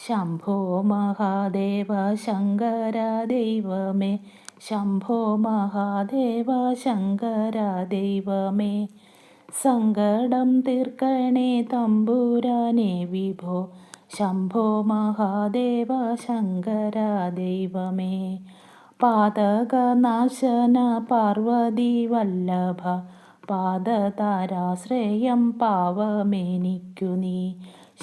ശംഭോ മഹാദേവ ശങ്കര ദൈവമേ, ശംഭോ മഹാദേവ ശങ്കര ദൈവമേ. സങ്കടം തീർക്കണേ തമ്പുരാനെ വിഭോ, ശംഭോ മഹാദേവ ശങ്കര ദൈവമേ. പാതകനാശന പാർവതി വല്ലഭ, പാദതാരാശ്രയം പാവമെനിക്കു നീ.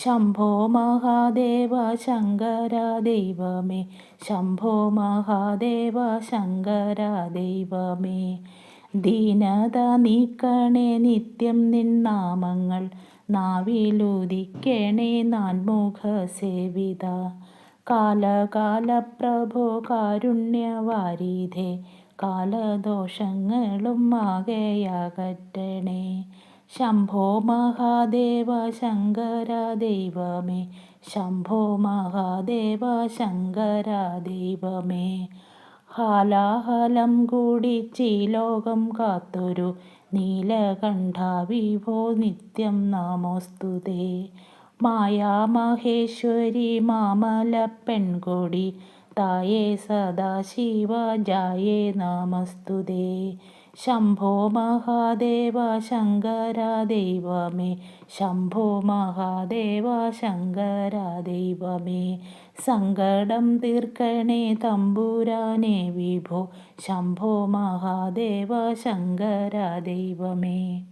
ശംഭോ മഹാദേവ ശങ്കര ദൈവമേ, ശംഭോ മഹാദേവ ശങ്കര ദൈവമേ. ദീനത നീക്കണേ നിത്യം നിന്നാമങ്ങൾ, നാവിലുദിക്കണേ നാൻമുഖ സേവിത. കാലകാലപ്രഭോ കാരുണ്യവാരിധേ, കാലദോഷങ്ങളും ആകെയകറ്റണേ. ശംഭോ മഹാദേവ ശങ്കര ദൈവമേ, ശംഭോ മഹാദേവ ശങ്കര ദൈവമേ. ഹാലാഹലം കുടിച്ചീ ലോകം കാത്തൊരു നീലകണ്ഠ വിഭോ നിത്യം നമോസ്തുതേ. മായാമഹേശ്വരി മാമലപ്പെൺകൊടി, തായേ സദാശിവ ജായേ നമസ്തുതേ. ശംഭോ മഹാദേവ ശങ്കര ദൈവമേ, ശംഭോ മഹാദേവ ശങ്കര ദൈവമേ. സങ്കടം തീർക്കണേ തമ്പുരാനെ വിഭോ, ശംഭോ മഹാദേവ ശങ്കര ദൈവമേ.